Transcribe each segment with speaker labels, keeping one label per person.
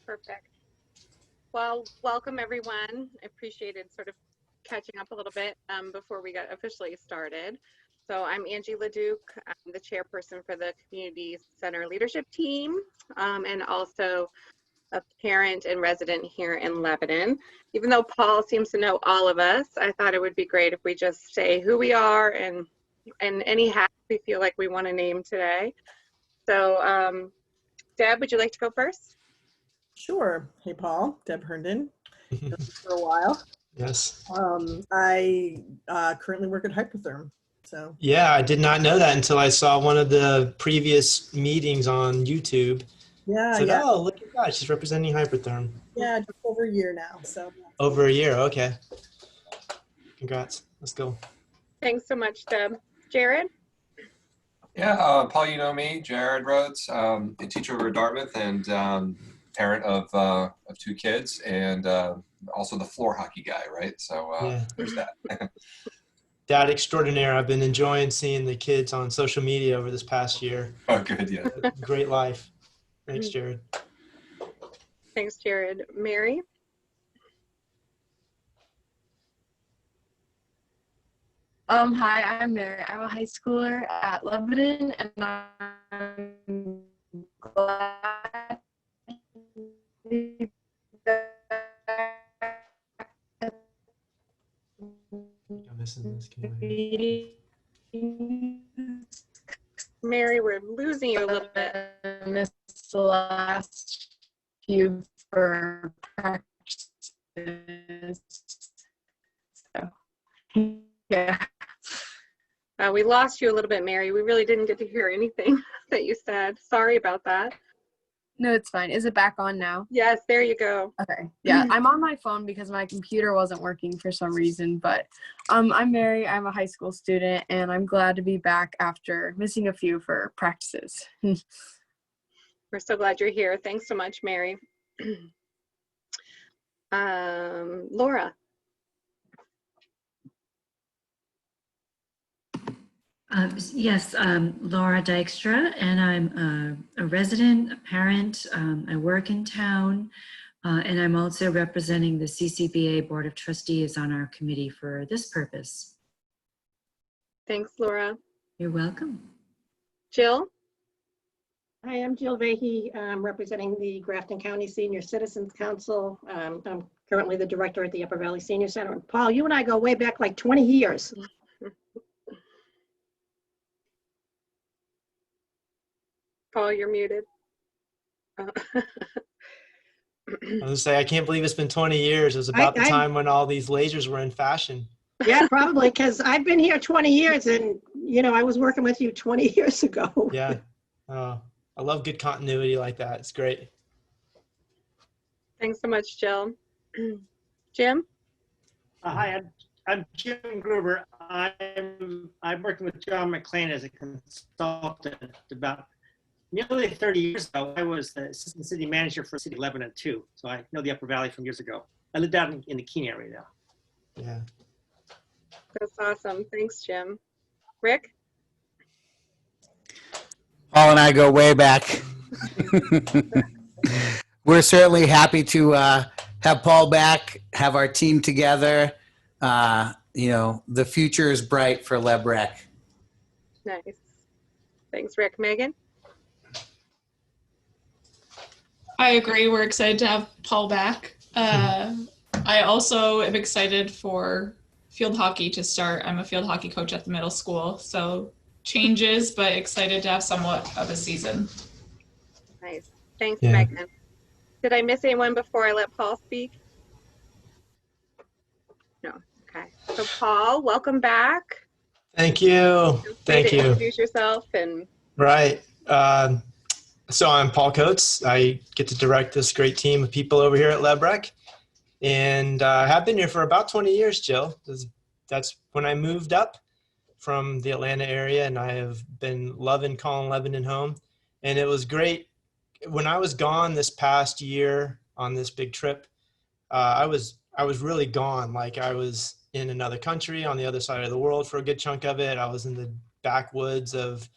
Speaker 1: Perfect. Well, welcome everyone. I appreciated sort of catching up a little bit before we got officially started. So I'm Angie Leduc. I'm the chairperson for the Community Center Leadership Team and also a parent and resident here in Lebanon. Even though Paul seems to know all of us, I thought it would be great if we just say who we are and any hats we feel like we want to name today. So Deb, would you like to go first?
Speaker 2: Sure. Hey, Paul. Deb Herndon. For a while.
Speaker 3: Yes.
Speaker 2: I currently work at Hypertherm. So.
Speaker 3: Yeah, I did not know that until I saw one of the previous meetings on YouTube.
Speaker 2: Yeah,
Speaker 3: said, oh, look at that. She's representing Hypertherm.
Speaker 2: Yeah, just over a year now. So.
Speaker 3: Over a year. Okay. Congrats. Let's go.
Speaker 1: Thanks so much, Deb. Jared?
Speaker 4: Yeah, Paul, you know me, Jared Rhodes, a teacher over at Dartmouth and parent of 2 kids, and also the floor hockey guy, right? So
Speaker 3: yeah.
Speaker 4: There's that.
Speaker 3: Dad extraordinaire. I've been enjoying seeing the kids on social media over this past year.
Speaker 4: Oh, good, yeah.
Speaker 3: Great life. Thanks, Jared.
Speaker 1: Thanks, Jared. Mary?
Speaker 5: Hi, I'm Mary. I'm a high schooler at Lebanon, and I'm glad to be back.
Speaker 3: I'm missing this. Can you
Speaker 1: Mary, we're losing you a little bit.
Speaker 5: I missed the last few for practices. So, yeah.
Speaker 1: We lost you a little bit, Mary. We really didn't get to hear anything that you said. Sorry about that.
Speaker 5: No, it's fine. Is it back on now?
Speaker 1: Yes, there you go.
Speaker 5: Okay. Yeah, I'm on my phone because my computer wasn't working for some reason. But I'm Mary. I'm a high school student, and I'm glad to be back after missing a few for practices.
Speaker 1: We're so glad you're here. Thanks so much, Mary. Laura.
Speaker 6: Yes, Laura Dykstra, and I'm a resident, a parent. I work in town, and I'm also representing the CCBA Board of Trustees on our committee for this purpose.
Speaker 1: Thanks, Laura.
Speaker 6: You're welcome.
Speaker 1: Jill?
Speaker 7: Hi, I'm Jill Vahey. I'm representing the Grafton County Senior Citizens Council. I'm currently the director at the Upper Valley Senior Center. And Paul, you and I go way back like 20 years.
Speaker 1: Paul, you're muted.
Speaker 3: I was gonna say, I can't believe it's been 20 years. It was about the time when all these lasers were in fashion.
Speaker 7: Yeah, probably, because I've been here 20 years and, you know, I was working with you 20 years ago.
Speaker 3: Yeah. I love good continuity like that. It's great.
Speaker 1: Thanks so much, Jill. Jim?
Speaker 8: Hi, I'm Jim Gruber. I'm working with John McClain as a consultant. About nearly 30 years ago, I was the assistant city manager for City of Lebanon too. So I know the Upper Valley from years ago. I live down in the Keene area now.
Speaker 3: Yeah.
Speaker 1: That's awesome. Thanks, Jim. Rick?
Speaker 9: Paul and I go way back. We're certainly happy to have Paul back, have our team together. You know, the future is bright for LebRec.
Speaker 1: Nice. Thanks, Rick. Megan?
Speaker 10: I agree. We're excited to have Paul back. I also am excited for field hockey to start. I'm a field hockey coach at the middle school, so changes, but excited to have somewhat of a season.
Speaker 1: Nice. Thanks, Megan. Did I miss anyone before I let Paul speak? No. Okay. So Paul, welcome back.
Speaker 3: Thank you. Thank you.
Speaker 1: Introduce yourself and.
Speaker 3: Right. So I'm Paul Coates. I get to direct this great team of people over here at LebRec, and I have been here for about 20 years, Jill. That's when I moved up from the Atlanta area, and I have been loving calling Lebanon home. And it was great. When I was gone this past year on this big trip, I was really gone. Like I was in another country on the other side of the world for a good chunk of it. I was in the backwoods of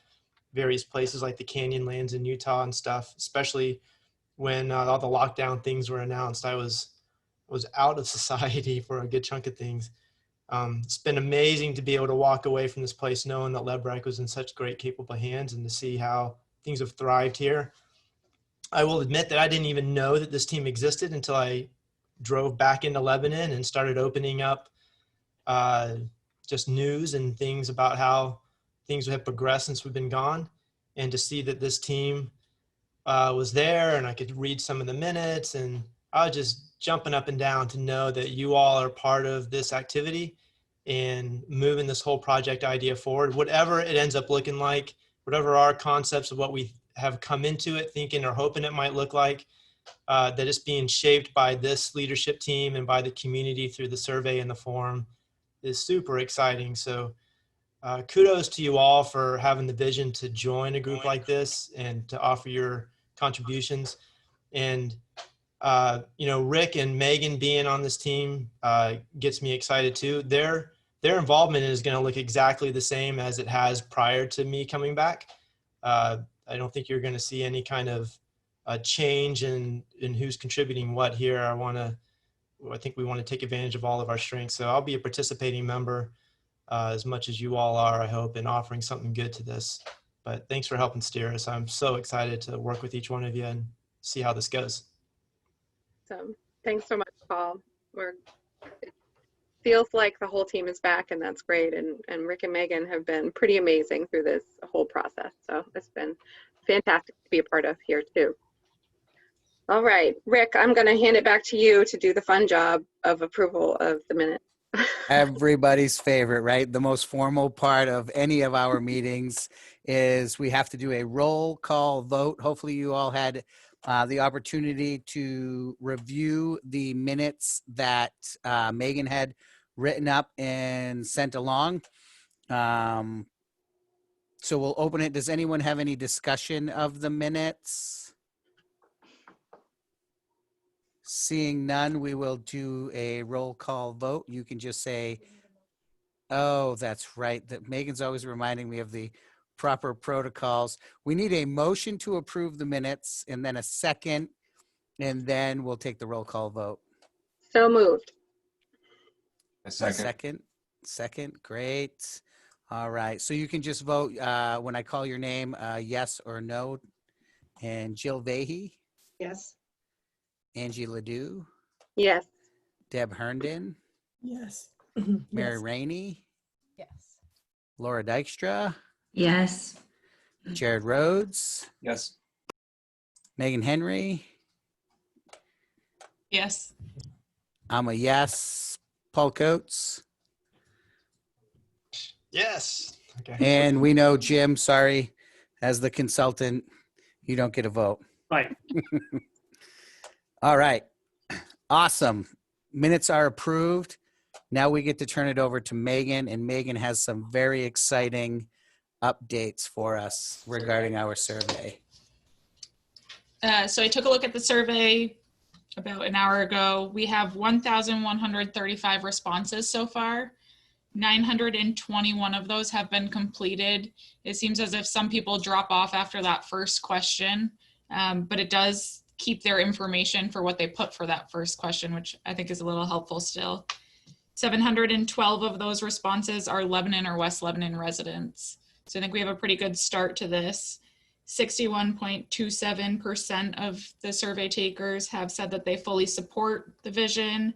Speaker 3: various places like the Canyonlands in Utah and stuff, especially when all the lockdown things were announced. I was out of society for a good chunk of things. It's been amazing to be able to walk away from this place knowing that Lebrack was in such great, capable hands, and to see how things have thrived here. I will admit that I didn't even know that this team existed until I drove back into Lebanon and started opening up just news and things about how things have progressed since we've been gone. And to see that this team was there, and I could read some of the minutes, and I was just jumping up and down to know that you all are part of this activity and moving this whole project idea forward, whatever it ends up looking like, whatever our concepts of what we have come into it thinking or hoping it might look like, that it's being shaped by this leadership team and by the community through the survey and the forum is super exciting. So kudos to you all for having the vision to join a group like this and to offer your contributions. And Rick and Megan being on this team gets me excited too. Their involvement is going to look exactly the same as it has prior to me coming back. I don't think you're going to see any kind of change in who's contributing what here. I think we want to take advantage of all of our strengths. So I'll be a participating member as much as you all are, I hope, in offering something good to this. But thanks for helping steer us. I'm so excited to work with each one of you and see how this goes.
Speaker 1: So thanks so much, Paul. It feels like the whole team is back, and that's great. And Rick and Megan have been pretty amazing through this whole process. So it's been fantastic to be a part of here too. All right, Rick, I'm going to hand it back to you to do the fun job of approval of the minutes.
Speaker 9: Everybody's favorite, right? The most formal part of any of our meetings is we have to do a roll call vote. Hopefully you all had the opportunity to review the minutes that Megan had written up and sent along. So we'll open it. Does anyone have any discussion of the minutes? Seeing none, we will do a roll call vote. You can just say, oh, that's right. That Megan's always reminding me of the proper protocols. We need a motion to approve the minutes and then a second, and then we'll take the roll call vote.
Speaker 1: So moved.
Speaker 4: A second.
Speaker 9: Second, great. All right, so you can just vote when I call your name, yes or no. And Jill Vahey,
Speaker 7: Yes.
Speaker 9: Angie Ledoux,
Speaker 1: Yes.
Speaker 9: Deb Herndon,
Speaker 2: Yes.
Speaker 9: Mary
Speaker 2: Yes.
Speaker 9: Rainey,
Speaker 2: Yes.
Speaker 9: Laura Dykstra,
Speaker 6: Yes.
Speaker 9: Jared Rhodes,
Speaker 4: Yes.
Speaker 9: Megan Henry.
Speaker 10: Yes.
Speaker 9: I'm a yes. Paul Coates.
Speaker 3: Yes. Okay.
Speaker 9: And we know, Jim, sorry, as the consultant, you don't get a vote.
Speaker 8: Right.
Speaker 9: All right. Awesome. Minutes are approved. Now we get to turn it over to Megan, and Megan has some very exciting updates for us regarding our survey.
Speaker 10: So I took a look at the survey about an hour ago. We have 1,135 responses so far. 921 of those have been completed. It seems as if some people drop off after that first question, but it does keep their information for what they put for that first question, which I think is a little helpful still. 712 of those responses are Lebanon or West Lebanon residents. So I think we have a pretty good start to this. 61.27% of the survey takers have said that they fully support the vision.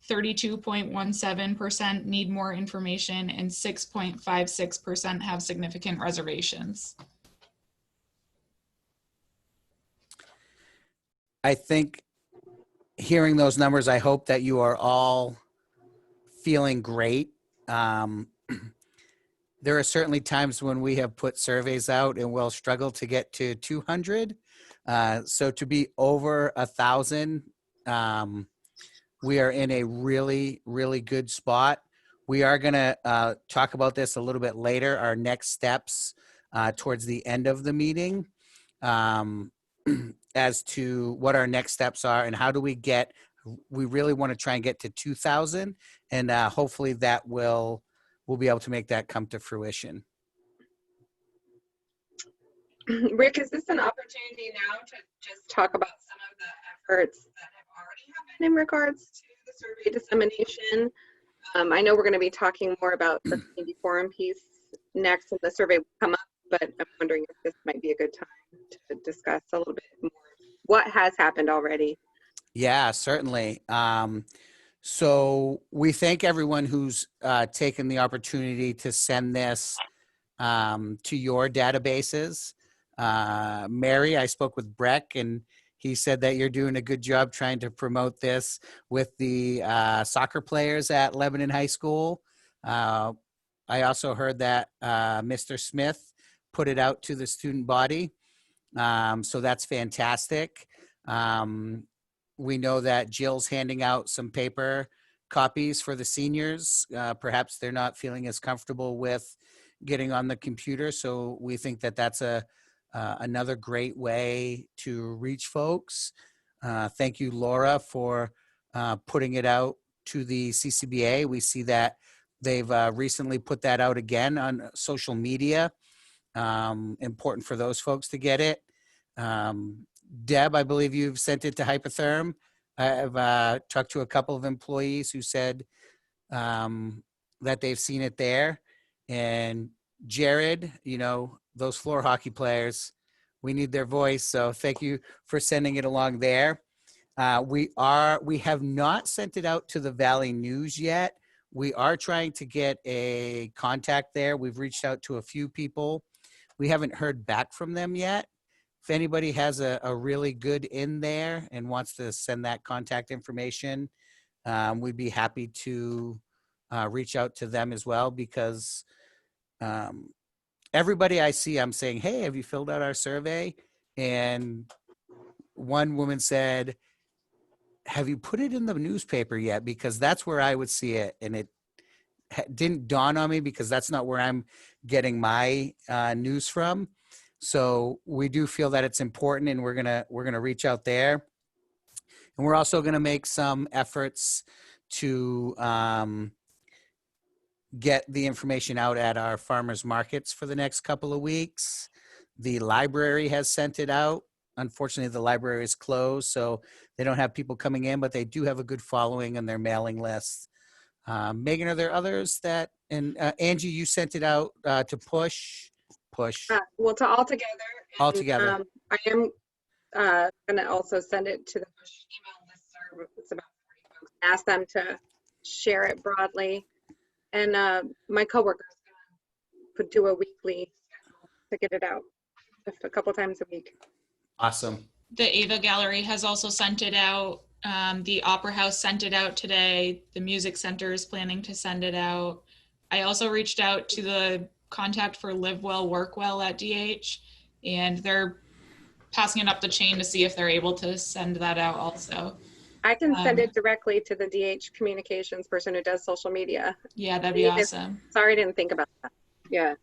Speaker 10: 32.17% need more information, and 6.56% have significant reservations.
Speaker 9: I think hearing those numbers, I hope that you are all feeling great. There are certainly times when we have put surveys out and we'll struggle to get to 200. So to be over 1,000, we are in a really, really good spot. We are going to talk about this a little bit later, our next steps towards the end of the meeting, as to what our next steps are and how do we get, we really want to try and get to 2,000, and hopefully that we'll be able to make that come to fruition.
Speaker 1: Rick, is this an opportunity now to just talk about some of efforts that have already happened in regards to the survey dissemination. I know we're going to be talking more about the community forum piece next, and the survey will come up, but I'm wondering if this might be a good time to discuss a little bit more what has happened already.
Speaker 9: Yeah, certainly. So we thank everyone who's taken the opportunity to send this to your databases. Mary, I spoke with Breck, and he said that you're doing a good job trying to promote this with the soccer players at Lebanon High School. I also heard that Mr. Smith put it out to the student body. So that's fantastic. We know that Jill's handing out some paper copies for the seniors. Perhaps they're not feeling as comfortable with getting on the computer. So we think that that's another great way to reach folks. Thank you, Laura, for putting it out to the CCBA. We see that they've recently put that out again on social media. Important for those folks to get it. Deb, I believe you've sent it to Hypotherm. I've talked to a couple of employees who said that they've seen it there. And Jared, you know, those floor hockey players, we need their voice. So thank you for sending it along there. We have not sent it out to the Valley News yet. We are trying to get a contact there. We've reached out to a few people. We haven't heard back from them yet. If anybody has a really good in there and wants to send that contact information, we'd be happy to reach out to them as well, because everybody I see, I'm saying, hey, have you filled out our survey? And one woman said, have you put it in the newspaper yet? Because that's where I would see it. And it didn't dawn on me, because that's not where I'm getting my news from. So we do feel that it's important, and we're gonna reach out there. And we're also gonna make some efforts to get the information out at our farmers markets for the next couple of weeks. The library has sent it out. Unfortunately, the library is closed, so they don't have people coming in, but they do have a good following on their mailing lists. Megan, are there others that, and Angie, you sent it out to push?
Speaker 1: Well, to all together.
Speaker 9: All together.
Speaker 1: I am going to also send it to the push email listserv. It's about 40 folks. Ask them to share it broadly. And my coworker could do a weekly schedule to get it out just a couple times a week.
Speaker 9: Awesome.
Speaker 10: The Ava Gallery has also sent it out. The Opera House sent it out today. The Music Center is planning to send it out. I also reached out to the contact for Live Well, Work Well at DH, and they're passing it up the chain to see if they're able to send that out also.
Speaker 1: I can send it directly to the DH communications person who does social media.
Speaker 10: Yeah, that'd be awesome.
Speaker 1: Sorry, I didn't think about that. Yeah.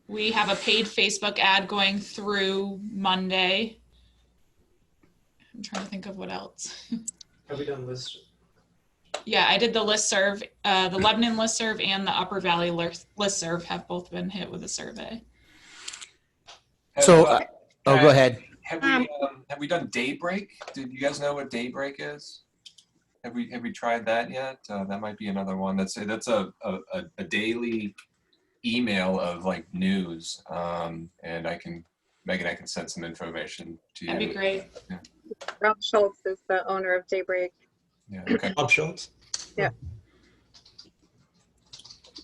Speaker 10: We have a paid Facebook ad going through Monday. I'm trying to think of what else.
Speaker 3: Have we done list?
Speaker 10: Yeah, I did the listserv. The Lebanon listserv and the Upper Valley listserv have both been hit with a survey.
Speaker 9: So, go ahead.
Speaker 4: Have we done Daybreak? Did you guys know what Daybreak is? Have we tried that yet? That might be another one. That's a daily email of like news, and Megan, I can send some information to you.
Speaker 10: That'd be great.
Speaker 4: Yeah.
Speaker 1: Rob Schultz is the owner of Daybreak.
Speaker 4: Yeah. Okay.
Speaker 3: Rob Schultz.
Speaker 1: Yeah.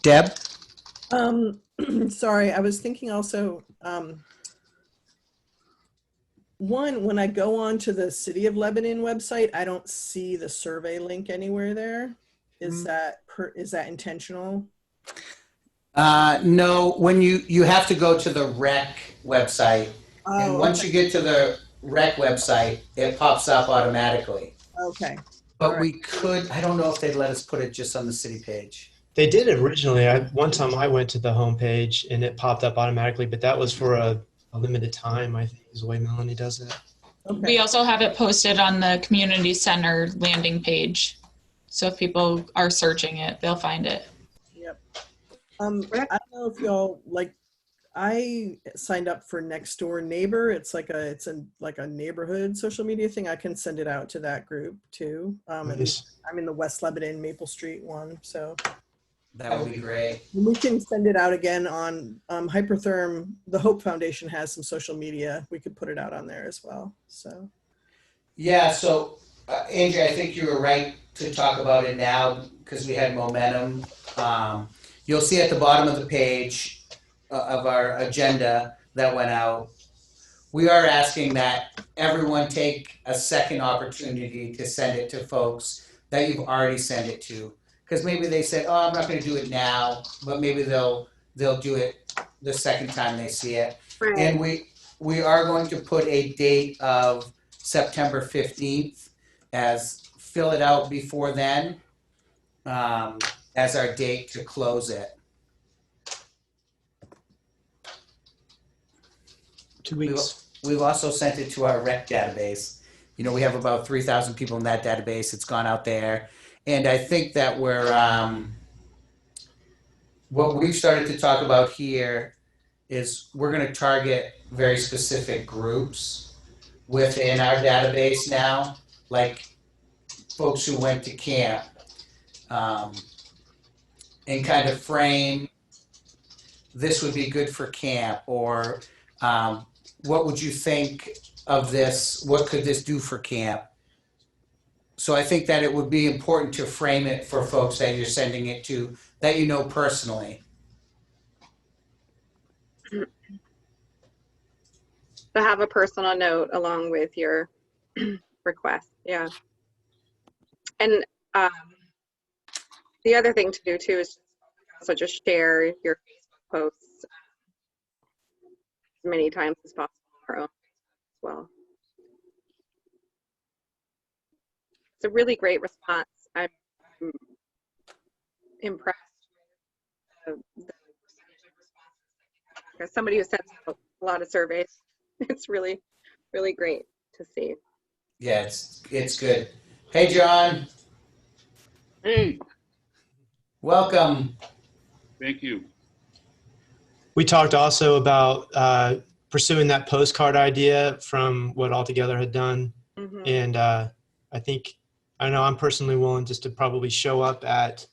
Speaker 9: Deb?
Speaker 2: Sorry, I was thinking also, one, when I go on to the City of Lebanon website, I don't see the survey link anywhere there. Is that intentional?
Speaker 9: No, when you have to go to the rec website, and once you get to the rec website, it pops up automatically.
Speaker 2: Okay.
Speaker 9: But we could, I don't know if they'd let us put it just on the city page.
Speaker 3: They did originally. One time I went to the homepage and it popped up automatically, but that was for a limited time, I think, is the way Melanie does it.
Speaker 2: Okay.
Speaker 10: We also have it posted on the community center landing page. So if people are searching it, they'll find it.
Speaker 2: Yep. I don't know if y'all, like, I signed up for Next Door Neighbor. It's like a neighborhood social media thing. I can send it out to that group too. And
Speaker 3: Nice.
Speaker 2: I'm in the West Lebanon Maple Street one, so
Speaker 9: That would be great.
Speaker 2: we can send it out again on Hypertherm. The Hope Foundation has some social media. We could put it out on there as well. So
Speaker 9: Yeah, so Angie, I think you were right to talk about it now because we had momentum. You'll see at the bottom of the page of our agenda that went out, we are asking that everyone take a second opportunity to send it to folks that you've already sent it to. Because maybe they said, oh, I'm not going to do it now, but maybe they'll do it the second time they see it.
Speaker 1: Right.
Speaker 9: And we are going to put a date of September 15th as fill it out before then as our date to close it.
Speaker 3: 2 weeks.
Speaker 9: We've also sent it to our rec database. You know, we have about 3,000 people in that database. It's gone out there. And I think that we're, what we've started to talk about here is we're going to target very specific groups within our database now, like folks who went to camp, and kind of frame this would be good for camp, or what would you think of this? What could this do for camp? So I think that it would be important to frame it for folks that you're sending it to that you know personally.
Speaker 1: To have a personal note along with your request. Yeah. And the other thing to do too is also just share your Facebook posts as many times as possible on our own as well. It's a really great response. I'm impressed with the percentage of responses that you have. As somebody who sends out a lot of surveys, it's really, really great to see.
Speaker 9: Yeah, it's good. Hey, John.
Speaker 11: Hey,
Speaker 9: Welcome.
Speaker 11: thank you.
Speaker 3: We talked also about pursuing that postcard idea from what Altogether had done.
Speaker 1: Mm-hmm.
Speaker 3: And I know I'm personally willing just to probably show up at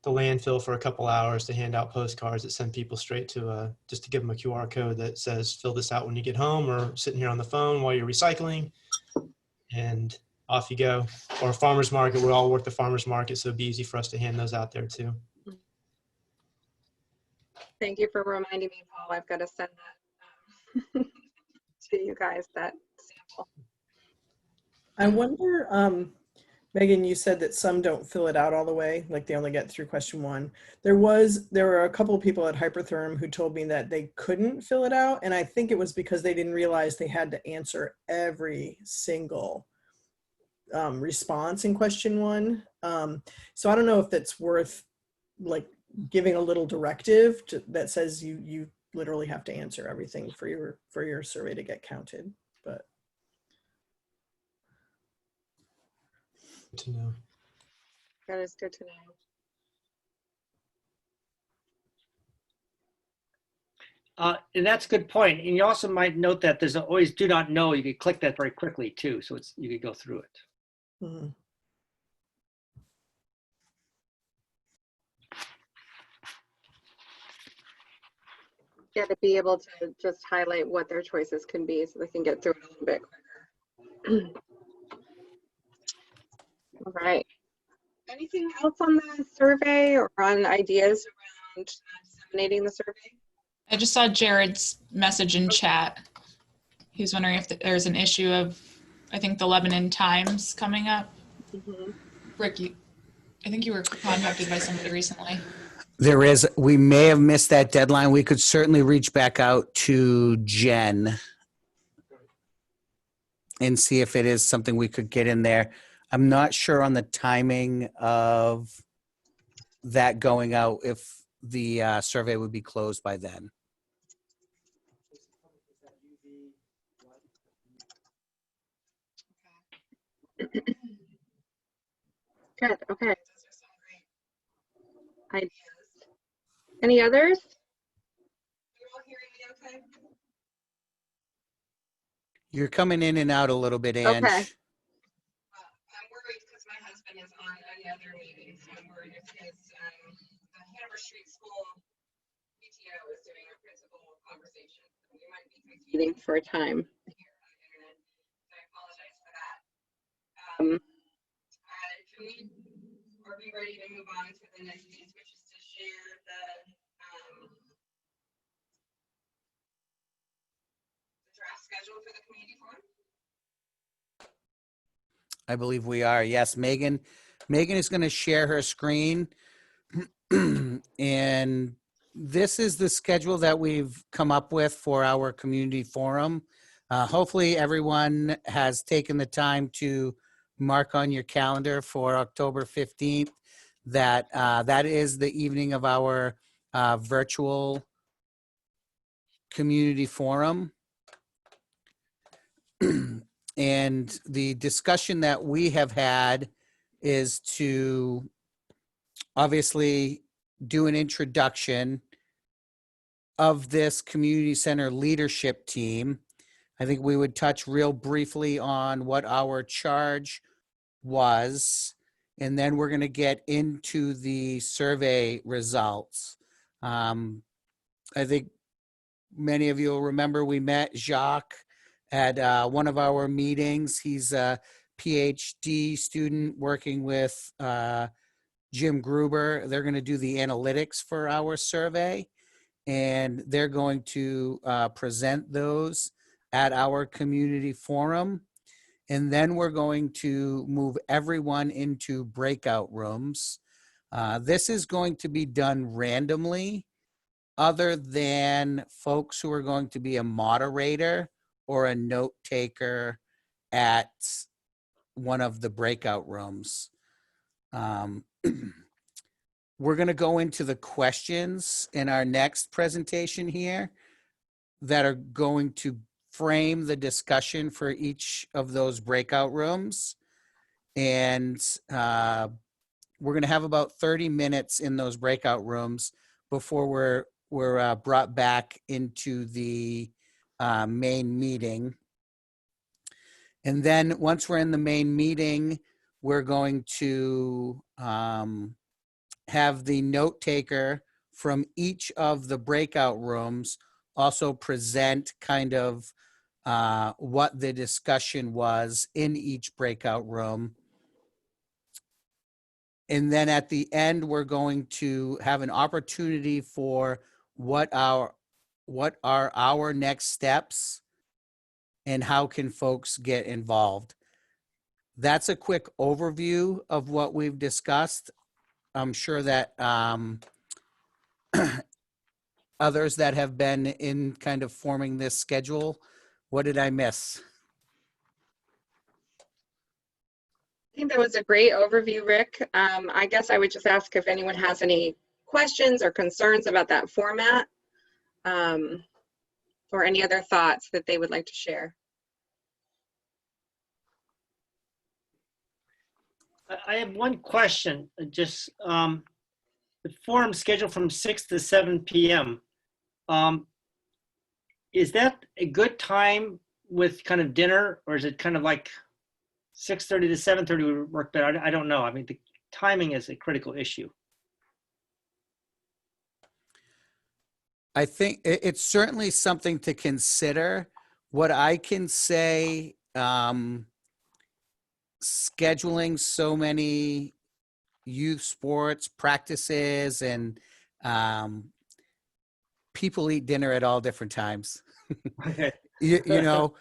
Speaker 3: the landfill for a couple hours to hand out postcards that send people straight to just to give them a QR code that says, fill this out when you get home, or sitting here on the phone while you're recycling, and off you go. Or a farmer's market. We all work the farmer's market, so it'd be easy for us to hand those out there too.
Speaker 1: Thank you for reminding me, Paul. I've got to send that to you guys, that sample.
Speaker 2: I wonder, Megan, you said that some don't fill it out all the way, like they only get through question 1. There were a couple of people at Hypertherm who told me that they couldn't fill it out, and I think it was because they didn't realize they had to answer every single response in question 1. So I don't know if that's worth like giving a little directive that says you literally have to answer everything for your survey to get counted, but.
Speaker 3: Good to know.
Speaker 1: That is good to know.
Speaker 8: And that's a good point. And you also might note that there's always do not know. You can click that very quickly too. So you can go through it.
Speaker 2: Mm-hmm.
Speaker 1: Yeah, to be able to just highlight what their choices can be so they can get through it a little bit quicker. All right. Anything else on the survey or on ideas around disseminating the survey?
Speaker 10: I just saw Jared's message in chat. He was wondering if there's an issue of, I think, the Lebanon Times coming up.
Speaker 1: Mm-hmm.
Speaker 10: Rick, I think you were contacted by somebody recently.
Speaker 9: There is, we may have missed that deadline. We could certainly reach back out to Jen and see if it is something we could get in there. I'm not sure on the timing of that going out, if the survey would be closed by then.
Speaker 1: Good. Okay. Those are some great ideas. Any others? You're all hearing me
Speaker 9: You're coming in and out a little bit, Ange.
Speaker 1: Okay. I'm worried because my husband is on another meeting, so I'm worried if his the Hanover Street School PTO is doing a principal conversation. So we might be competing for time here on the internet. So I apologize for that. Are we ready to move on to the next piece, which is to share the draft schedule for the community forum?
Speaker 9: I believe we are. Yes, Megan. Megan is going to share her screen. And this is the schedule that we've come up with for our community forum. Hopefully everyone has taken the time to mark on your calendar for October 15th that that is the evening of our virtual community forum. And the discussion that we have had is to obviously do an introduction of this community center leadership team. I think we would touch real briefly on what our charge was, and then we're going to get into the survey results. I think many of you will remember we met Jacques at one of our meetings. He's a PhD student working with Jim Gruber. They're going to do the analytics for our survey, and they're going to present those at our community forum. And then we're going to move everyone into breakout rooms. This is going to be done randomly, other than folks who are going to be a moderator or a note taker at one of the breakout rooms. We're going to go into the questions in our next presentation here that are going to frame the discussion for each of those breakout rooms. And we're going to have about 30 minutes in those breakout rooms before we're brought back into the main meeting. And then once we're in the main meeting, we're going to have the note taker from each of the breakout rooms also present kind of what the discussion was in each breakout room. And then at the end, we're going to have an opportunity for what are our next steps and how can folks get involved. That's a quick overview of what we've discussed. I'm sure that others that have been in kind of forming this schedule, what did I miss?
Speaker 1: I think that was a great overview, Rick. I guess I would just ask if anyone has any questions or concerns about that format, or any other thoughts that they would like to share.
Speaker 8: I have one question. Just the forum scheduled from 6 to 7 p.m. Is that a good time with kind of dinner, or is it kind of like 6:30 to 7:30 would work better? I don't know. I mean, the timing is a critical issue.
Speaker 9: I think it's certainly something to consider. What I can say, scheduling so many youth sports practices and people eat dinner at all different times.
Speaker 8: Okay.
Speaker 9: you know,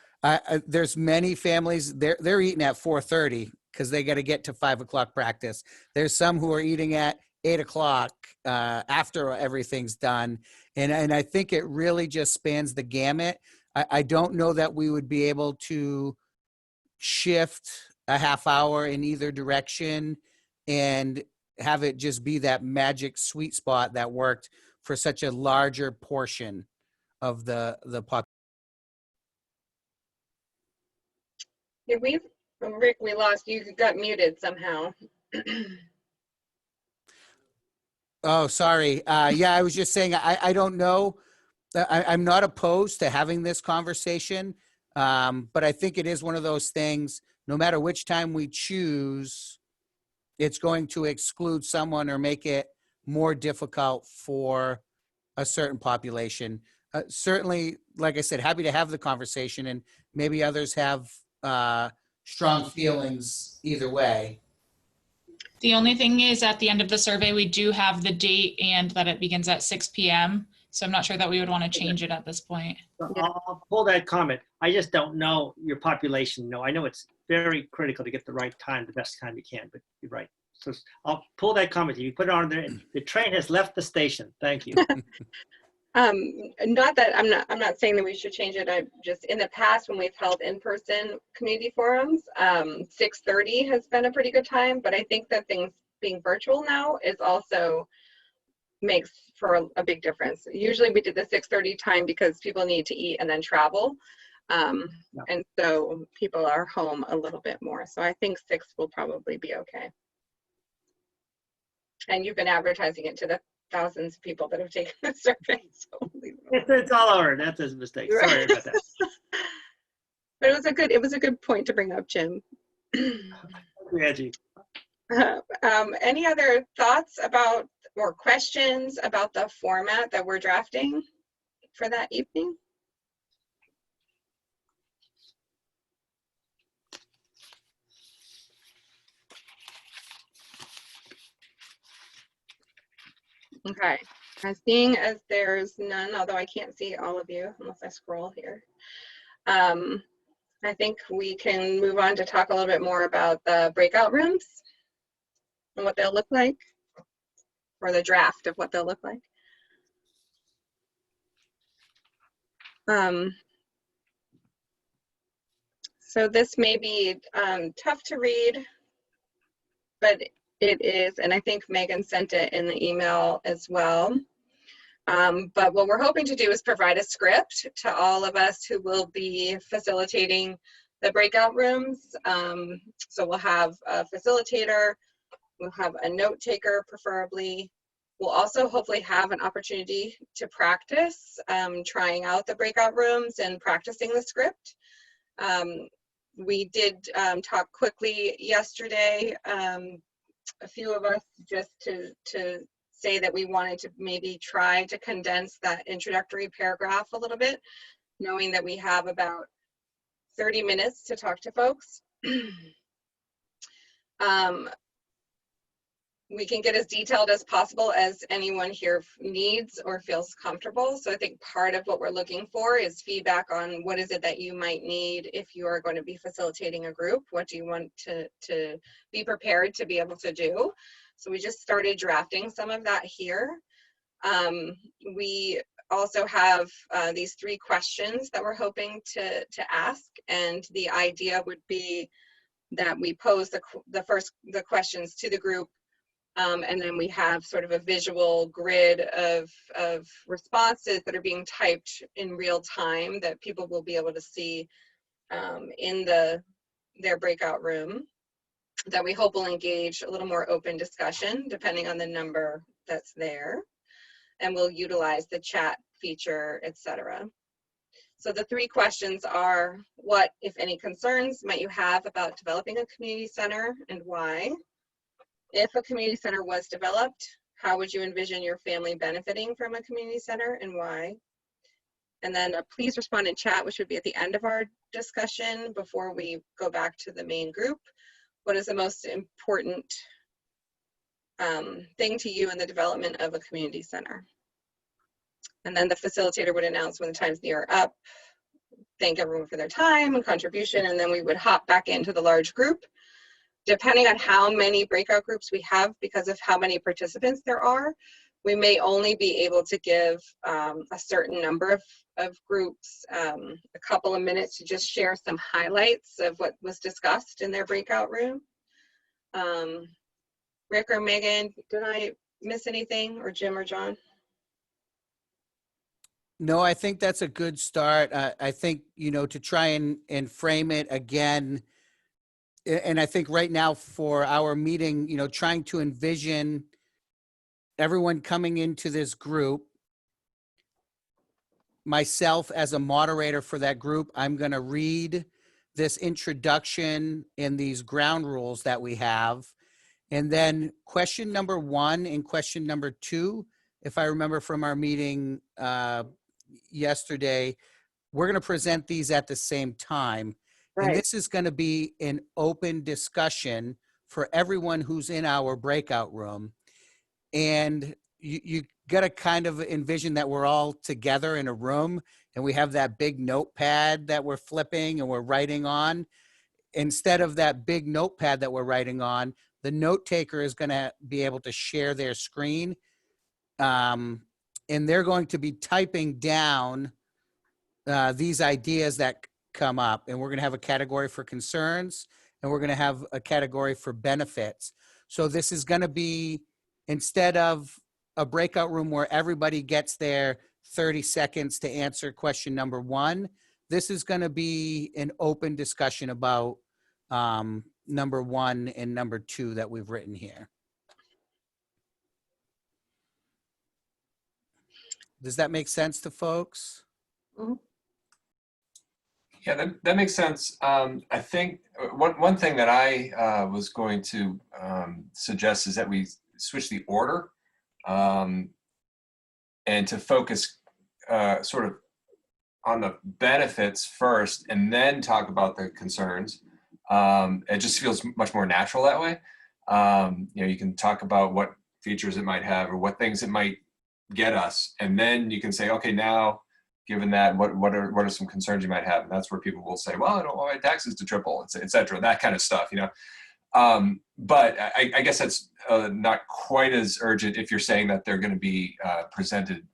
Speaker 9: there's many families, they're eating at 4:30 because they got to get to 5 o'clock practice. There's some who are eating at 8 o'clock after everything's done. And I think it really just spans the gamut. I don't know that we would be able to shift a half hour in either direction and have it just be that magic sweet spot that worked for such a larger portion of the population.
Speaker 1: Yeah, Rick, we lost you. You got muted somehow.
Speaker 9: Oh, sorry. Yeah, I was just saying, I don't know. I'm not opposed to having this conversation. But I think it is one of those things, no matter which time we choose, it's going to exclude someone or make it more difficult for a certain population. Certainly, like I said, happy to have the conversation, and maybe others have strong feelings either way.
Speaker 10: The only thing is at the end of the survey, we do have the date and that it begins at 6 p.m. So I'm not sure that we would want to change it at this point.
Speaker 8: So I'll pull that comment. I just don't know your population. No, I know it's very critical to get the right time, the best time you can, but you're right. So I'll pull that comment. You put it on there. The train has left the station. Thank you.
Speaker 1: Not that I'm not saying that we should change it. I just, in the past when we've held in-person community forums, 6:30 has been a pretty good time, but I think that things being virtual now is also makes for a big difference. Usually we did the 6:30 time because people need to eat and then travel. And so people are home a little bit more. So I think 6 will probably be okay. And you've been advertising it to the thousands of people that have taken the survey. So
Speaker 8: It's all over. That's a mistake. Sorry about that.
Speaker 1: But it was a good point to bring up, Jim.
Speaker 8: Angie.
Speaker 1: Any other thoughts about or questions about the format that we're drafting for that evening? Okay, seeing as there's none, although I can't see all of you unless I scroll here. I think we can move on to talk a little bit more about the breakout rooms and what they'll look like, or the draft of what they'll look like. So this may be tough to read, but it is, and I think Megan sent it in the email as well. But what we're hoping to do is provide a script to all of us who will be facilitating the breakout rooms. So we'll have a facilitator, we'll have a note taker preferably. We'll also hopefully have an opportunity to practice trying out the breakout rooms and practicing the script. We did talk quickly yesterday, a few of us, just to say that we wanted to maybe try to condense that introductory paragraph a little bit, knowing that we have about 30 minutes to talk to folks. We can get as detailed as possible as anyone here needs or feels comfortable. So I think part of what we're looking for is feedback on what is it that you might need if you are going to be facilitating a group. What do you want to be prepared to be able to do? So we just started drafting some of that here. We also have these 3 questions that we're hoping to ask, and the idea would be that we pose the questions to the group, and then we have sort of a visual grid of responses that are being typed in real time that people will be able to see in their breakout room, that we hope will engage a little more open discussion depending on the number that's there. And we'll utilize the chat feature, etc. So the 3 questions are: what, if any, concerns might you have about developing a community center and why? If a community center was developed, how would you envision your family benefiting from a community center and why? And then please respond in chat, which would be at the end of our discussion before we go back to the main group. What is the most important thing to you in the development of a community center? And then the facilitator would announce when the time's near up, thank everyone for their time and contribution, and then we would hop back into the large group. Depending on how many breakout groups we have, because of how many participants there are, we may only be able to give a certain number of groups a couple of minutes to just share some highlights of what was discussed in their breakout room. Rick or Megan, did I miss anything, or Jim or John?
Speaker 9: No, I think that's a good start. I think, to try and frame it again, and I think right now for our meeting, trying to envision everyone coming into this group myself as a moderator for that group, I'm going to read this introduction and these ground rules that we have. And then question number 1 and question number 2, if I remember from our meeting yesterday, we're going to present these at the same time.
Speaker 7: Right.
Speaker 9: And this is going to be an open discussion for everyone who's in our breakout room. And you got to kind of envision that we're all together in a room and we have that big notepad that we're flipping and we're writing on. Instead of that big notepad that we're writing on, the note taker is going to be able to share their screen. And they're going to be typing down these ideas that come up. And we're going to have a category for concerns and we're going to have a category for benefits. So this is going to be, instead of a breakout room where everybody gets their 30 seconds to answer question number 1, this is going to be an open discussion about number 1 and number 2 that we've written here. Does that make sense to folks?
Speaker 7: Mm-hmm.
Speaker 4: Yeah, that makes sense. I think one thing that I was going to suggest is that we switch the order and to focus sort of on the benefits first and then talk about the concerns. It just feels much more natural that way. You know, you can talk about what features it might have or what things it might get us, and then you can say, okay, now given that, what are some concerns you might have? And that's where people will say, well, I don't want my taxes to triple, et cetera, that kind of stuff, you know. But I guess that's not quite as urgent if you're saying that they're going to be presented,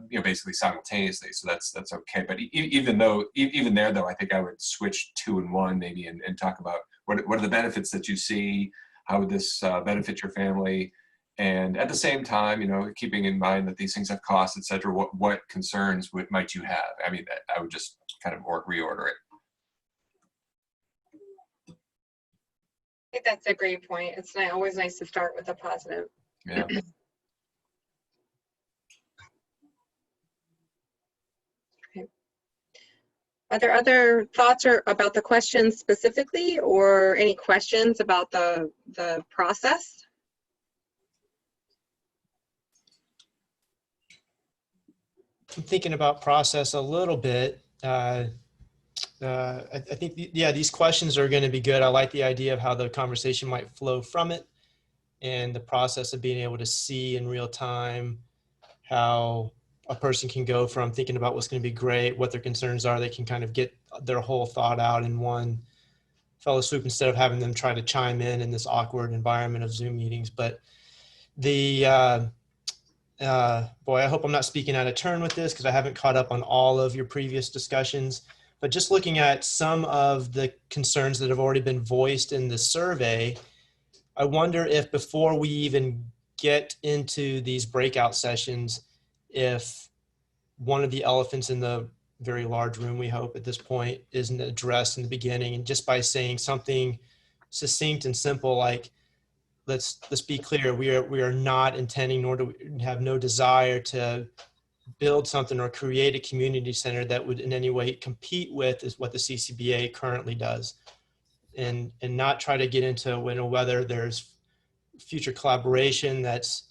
Speaker 4: you know, basically simultaneously. So that's okay. But even there, though, I think I would switch 2 and 1 maybe and talk about what are the benefits that you see, how would this benefit your family, and at the same time, you know, keeping in mind that these things have costs, et cetera. What concerns might you have? I mean, I would just kind of reorder it.
Speaker 1: I think that's a great point. It's always nice to start with a positive.
Speaker 4: Yeah.
Speaker 1: Okay. Are there other thoughts about the questions specifically, or any questions about the process?
Speaker 3: I'm thinking about process a little bit. I think, yeah, these questions are going to be good. I like the idea of how the conversation might flow from it and the process of being able to see in real time how a person can go from thinking about what's going to be great, what their concerns are. They can kind of get their whole thought out in one fell swoop instead of having them try to chime in this awkward environment of Zoom meetings. But the, boy, I hope I'm not speaking out of turn with this because I haven't caught up on all of your previous discussions, but just looking at some of the concerns that have already been voiced in the survey, I wonder if before we even get into these breakout sessions, if one of the elephants in the very large room, we hope at this point, isn't addressed in the beginning, and just by saying something succinct and simple like, let's be clear, we are not intending, nor do we have no desire to build something or create a community center that would in any way compete with is what the CCBA currently does, and not try to get into whether there's future collaboration that's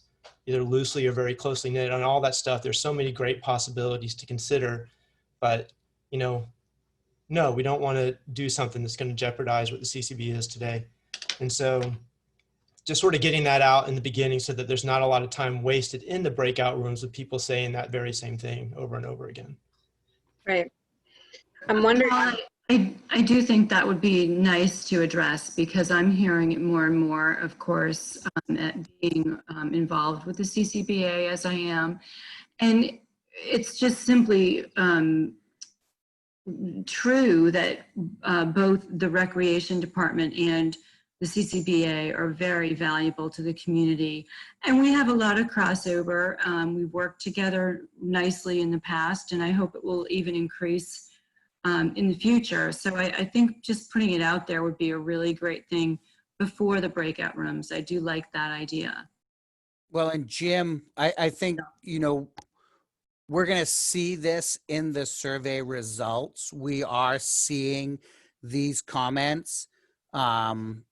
Speaker 3: either loosely or very closely knit on all that stuff. There's so many great possibilities to consider, but you know, no, we don't want to do something that's going to jeopardize what the CCBA is today. And so just sort of getting that out in the beginning so that there's not a lot of time wasted in the breakout rooms with people saying that very same thing over and over again.
Speaker 1: Right. I'm wondering.
Speaker 6: I do think that would be nice to address because I'm hearing it more and more, of course, at being involved with the CCBA as I am. And it's just simply true that both the Recreation Department and the CCBA are very valuable to the community. And we have a lot of crossover. We've worked together nicely in the past, and I hope it will even increase in the future. So I think just putting it out there would be a really great thing before the breakout rooms. I do like that idea.
Speaker 9: Well, and Jim, I think, you know, we're going to see this in the survey results. We are seeing these comments. And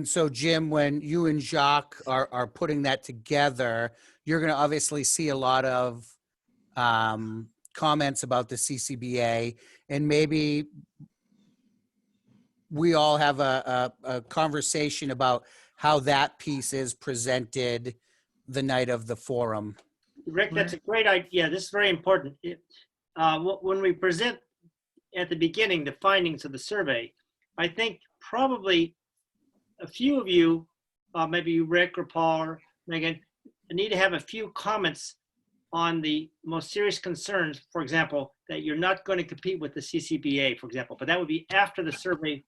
Speaker 9: so, Jim, when you and Jacques are putting that together, you're going to obviously see a lot of comments about the CCBA, and maybe we all have a conversation about how that piece is presented the night of the forum.
Speaker 8: Rick, that's a great idea. This is very important. When we present at the beginning the findings of the survey, I think probably a few of you, maybe Rick or Paul or Megan, need to have a few comments on the most serious concerns, for example, that you're not going to compete with the CCBA, for example, but that would be after the survey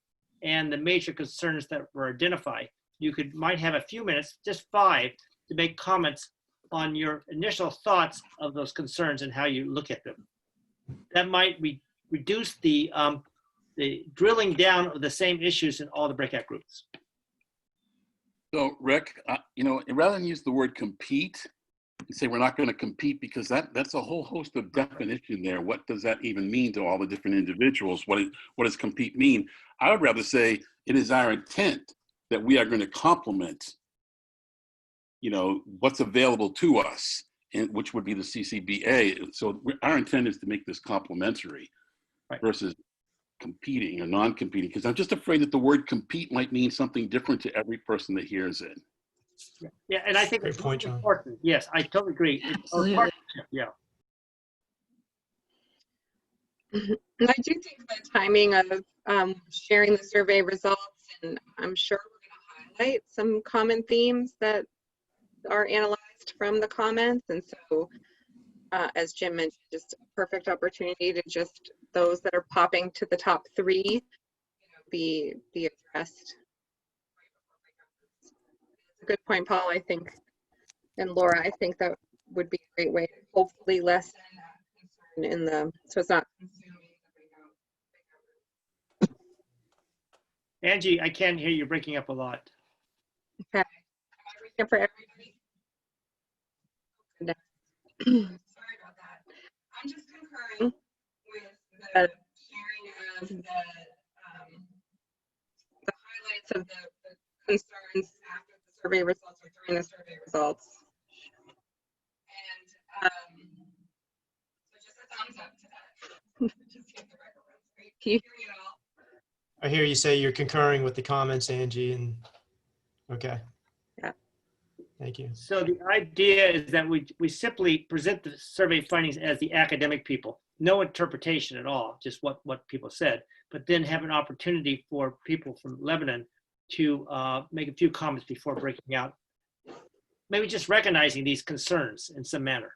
Speaker 8: and the major concerns that were identified. You might have a few minutes, just 5, to make comments on your initial thoughts of those concerns and how you look at them. That might reduce the drilling down of the same issues in all the breakout groups.
Speaker 11: So Rick, rather than use the word compete, and say we're not going to compete, because that's a whole host of definition there. What does that even mean to all the different individuals? What does compete mean? I would rather say it is our intent that we are going to complement, what's available to us, and which would be the CCBA. So our intent is to make this complementary, right, versus competing or non-competing, because I'm just afraid that the word compete might mean something different to every person that hears it.
Speaker 8: Yeah, and I think
Speaker 3: Great
Speaker 8: it's
Speaker 3: point, John.
Speaker 8: important. Yes, I totally agree.
Speaker 6: Absolutely.
Speaker 8: Yeah.
Speaker 1: And I do think the timing of sharing the survey results, and I'm sure we're going to highlight some common themes that are analyzed from the comments. And so, as Jim mentioned, just a perfect opportunity to just those that are popping to the top 3 be addressed. Good point, Paul, I think, and Laura, I think that would be a great way to hopefully lessen that concern so it's not consuming the breakout.
Speaker 8: Angie, I can't hear you, breaking up a lot.
Speaker 1: Okay. Am I breaking up for everybody? Sorry about that. I'm just concurring with the sharing of the highlights of the concerns after the survey results or during the survey results. And so just a thumbs up to that. Just hit the record. Can you hear me at all?
Speaker 3: I hear you say you're concurring with the comments, Angie, and okay.
Speaker 1: Yeah.
Speaker 3: Thank you.
Speaker 8: So the idea is that we simply present the survey findings as the academic people. No interpretation at all, just what people said, but then have an opportunity for people from Lebanon to make a few comments before breaking out. Maybe just recognizing these concerns in some manner.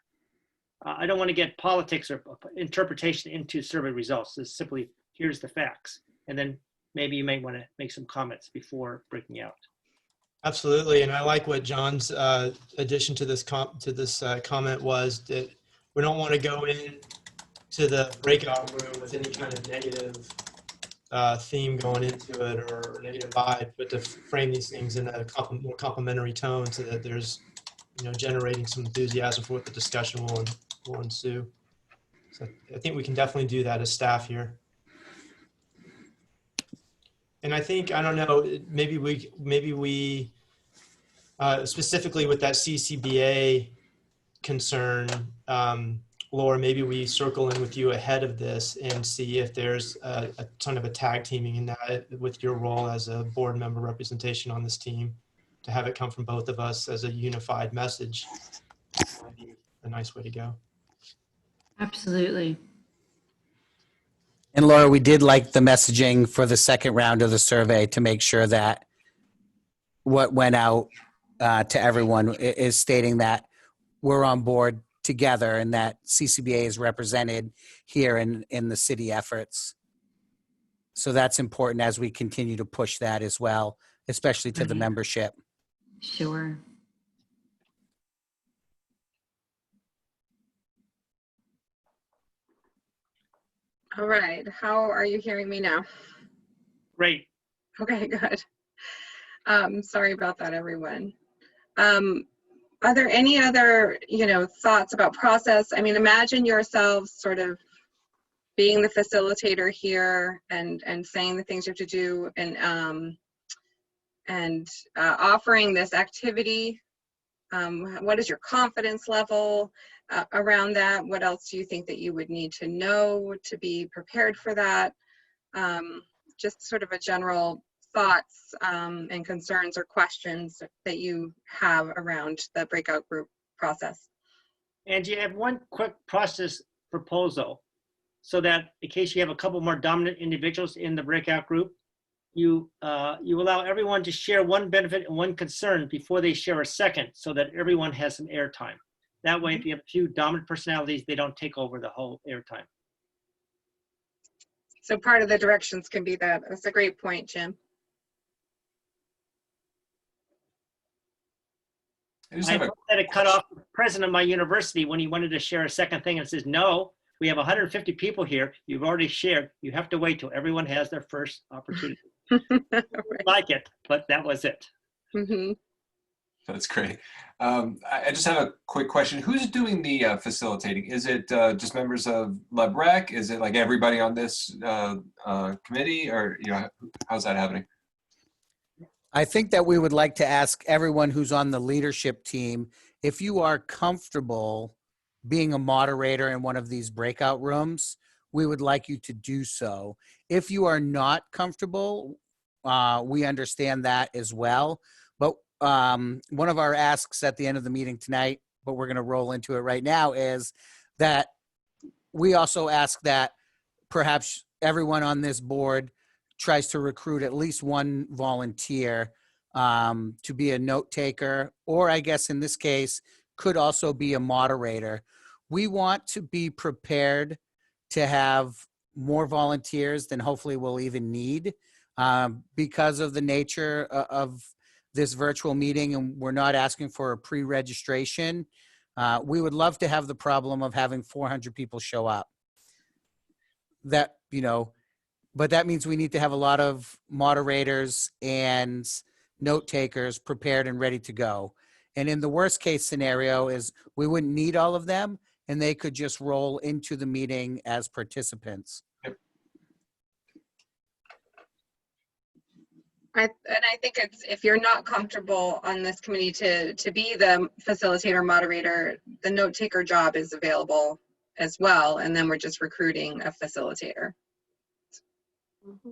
Speaker 8: I don't want to get politics or interpretation into survey results. It's simply, here's the facts. And then maybe you may want to make some comments before breaking out.
Speaker 3: Absolutely, and I like what John's addition to this comment was, that we don't want to go in to the breakout room with any kind of negative theme going into it or negative vibe, but to frame these things in a more complimentary tone so that there's, generating some enthusiasm for what the discussion will ensue. So I think we can definitely do that as staff here. And I think, I don't know, maybe we specifically with that CCBA concern, Laura, maybe we circle in with you ahead of this and see if there's a ton of a tag teaming in that with your role as a board member representation on this team, to have it come from both of us as a unified message. Might be a nice way to go.
Speaker 6: Absolutely.
Speaker 9: And Laura, we did like the messaging for the second round of the survey to make sure that what went out to everyone is stating that we're on board together and that CCBA is represented here in the city efforts. So that's important as we continue to push that as well, especially to the membership.
Speaker 6: Sure.
Speaker 1: All right. How are you hearing me now?
Speaker 8: Great.
Speaker 1: Okay, good. Sorry about that, everyone. Are there any other, thoughts about process? I mean, imagine yourselves sort of being the facilitator here and saying the things you have to do and offering this activity. What is your confidence level around that? What else do you think that you would need to know to be prepared for that? Just sort of a general thoughts and concerns or questions that you have around the breakout group process.
Speaker 8: Angie, I have one quick process proposal, so that in case you have a couple more dominant individuals in the breakout group, you allow everyone to share one benefit and one concern before they share a second, so that everyone has some airtime. That way, if you have a few dominant personalities, they don't take over the whole airtime.
Speaker 1: So part of the directions can be that. That's a great point, Jim.
Speaker 8: I had to cut off the president of my university when he wanted to share a second thing and says, no, we have 150 people here. You've already shared. You have to wait till everyone has their first opportunity.
Speaker 1: Right.
Speaker 8: Like it, but that was it.
Speaker 1: Mm-hmm.
Speaker 4: That's great. I just have a quick question. Who's doing the facilitating? Is it just members of LebRec? Is it like everybody on this committee, or how's that happening?
Speaker 9: I think that we would like to ask everyone who's on the leadership team, if you are comfortable being a moderator in one of these breakout rooms, we would like you to do so. If you are not comfortable, we understand that as well. But one of our asks at the end of the meeting tonight, but we're going to roll into it right now, is that we also ask that perhaps everyone on this board tries to recruit at least one volunteer to be a note taker, or I guess in this case, could also be a moderator. We want to be prepared to have more volunteers than hopefully we'll even need because of the nature of this virtual meeting, and we're not asking for a pre-registration. We would love to have the problem of having 400 people show up. That, but that means we need to have a lot of moderators and note takers prepared and ready to go. And in the worst case scenario is we wouldn't need all of them and they could just roll into the meeting as participants.
Speaker 4: Yep.
Speaker 1: I think it's, if you're not comfortable on this committee to be the facilitator moderator, the note taker job is available as well. And then we're just recruiting a facilitator. Mm-hmm.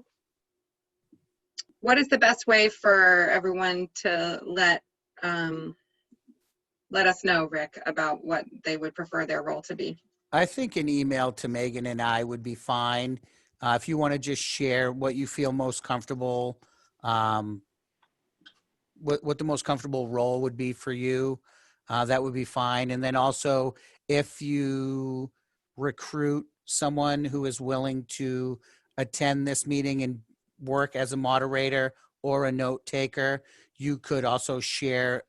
Speaker 1: What is the best way for everyone to let us know, Rick, about what they would prefer their role to be?
Speaker 9: I think an email to Megan and I would be fine. If you want to just share what you feel most comfortable, what the most comfortable role would be for you, that would be fine. And then also, if you recruit someone who is willing to attend this meeting and work as a moderator or a note taker, you could also share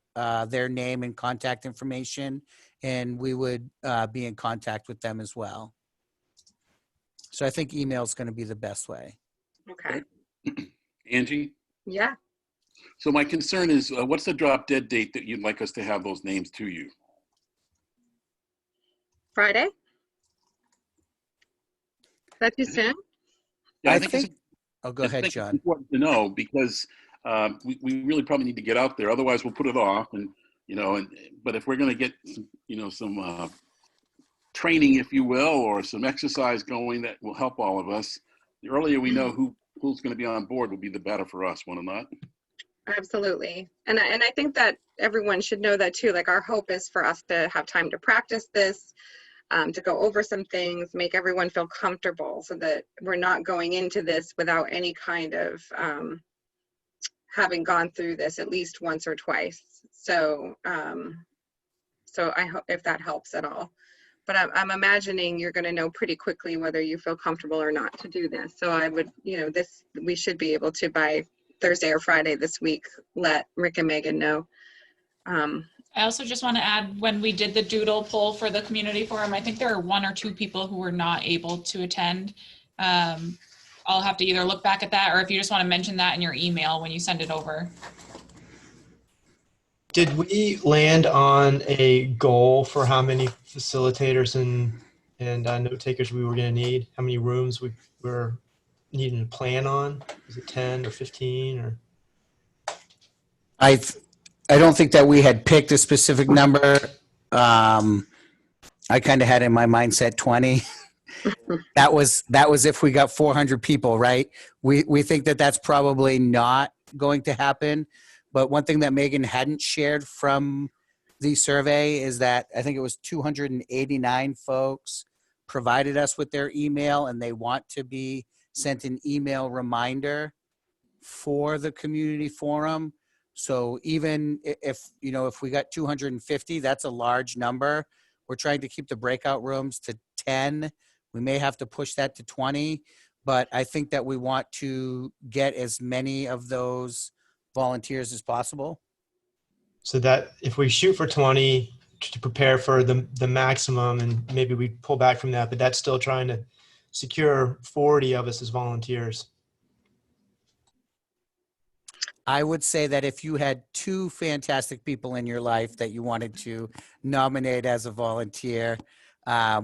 Speaker 9: their name and contact information, and we would be in contact with them as well. So I think email is going to be the best way.
Speaker 1: Okay.
Speaker 11: Angie?
Speaker 1: Yeah.
Speaker 11: So my concern is, what's the drop dead date that you'd like us to have those names to you?
Speaker 1: Friday? Is that too soon?
Speaker 11: Yeah,
Speaker 9: I think oh, go ahead, John.
Speaker 11: It's important to know because we really probably need to get out there. Otherwise, we'll put it off. And but if we're going to get some training, if you will, or some exercise going that will help all of us, the earlier we know who's going to be on board will be the better for us. Want to not?
Speaker 1: Absolutely. And I think that everyone should know that too. Like, our hope is for us to have time to practice this, to go over some things, make everyone feel comfortable so that we're not going into this without any kind of having gone through this at least once or twice. So so I hope if that helps at all. But I'm imagining you're going to know pretty quickly whether you feel comfortable or not to do this. So I would, we should be able to, by Thursday or Friday this week, let Rick and Megan know.
Speaker 10: I also just want to add, when we did the doodle poll for the community forum, I think there are 1 or 2 people who were not able to attend. I'll have to either look back at that, or if you just want to mention that in your email when you send it over.
Speaker 3: Did we land on a goal for how many facilitators and note takers we were going to need? How many rooms we were needing to plan on? Is it 10 or 15 or?
Speaker 9: I don't think that we had picked a specific number. I kind of had in my mindset 20. That was if we got 400 people, right? We think that that's probably not going to happen. But one thing that Megan hadn't shared from the survey is that I think it was 289 folks provided us with their email, and they want to be sent an email reminder for the community forum. So even if we got 250, that's a large number. We're trying to keep the breakout rooms to 10. We may have to push that to 20, but I think that we want to get as many of those volunteers as possible.
Speaker 3: So that if we shoot for 20 to prepare for the maximum, and maybe we pull back from that, but that's still trying to secure 40 of us as volunteers.
Speaker 9: I would say that if you had 2 fantastic people in your life that you wanted to nominate as a volunteer,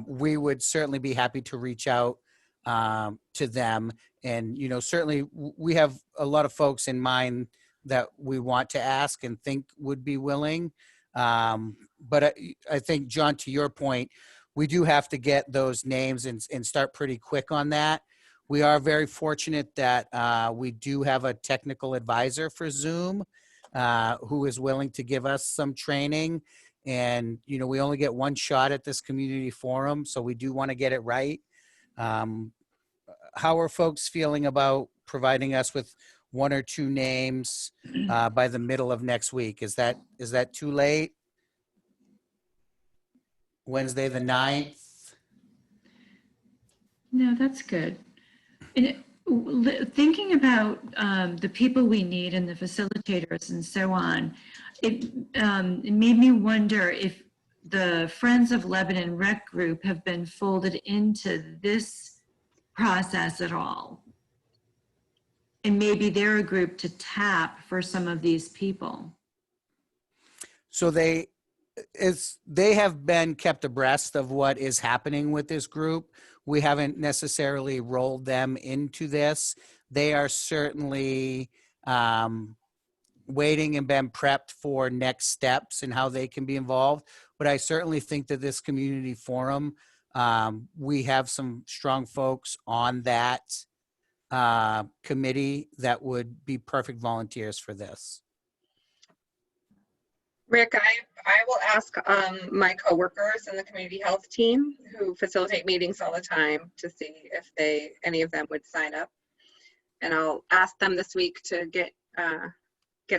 Speaker 9: we would certainly be happy to reach out to them. And, certainly we have a lot of folks in mind that we want to ask and think would be willing. But I think, John, to your point, we do have to get those names and start pretty quick on that. We are very fortunate that we do have a technical advisor for Zoom who is willing to give us some training. And, we only get one shot at this community forum, so we do want to get it right. How are folks feeling about providing us with 1 or 2 names by the middle of next week? Is that too late? Wednesday the 9th?
Speaker 6: No, that's good. And thinking about the people we need and the facilitators and so on, it made me wonder if the Friends of Lebanon Rec Group have been folded into this process at all. And maybe they're a group to tap for some of these people.
Speaker 9: So they have been kept abreast of what is happening with this group. We haven't necessarily rolled them into this. They are certainly waiting and been prepped for next steps and how they can be involved. But I certainly think that this community forum, we have some strong folks on that committee that would be perfect volunteers for this.
Speaker 1: Rick, I will ask my coworkers in the community health team who facilitate meetings all the time to see if any of them would sign up. And I'll ask them this week to get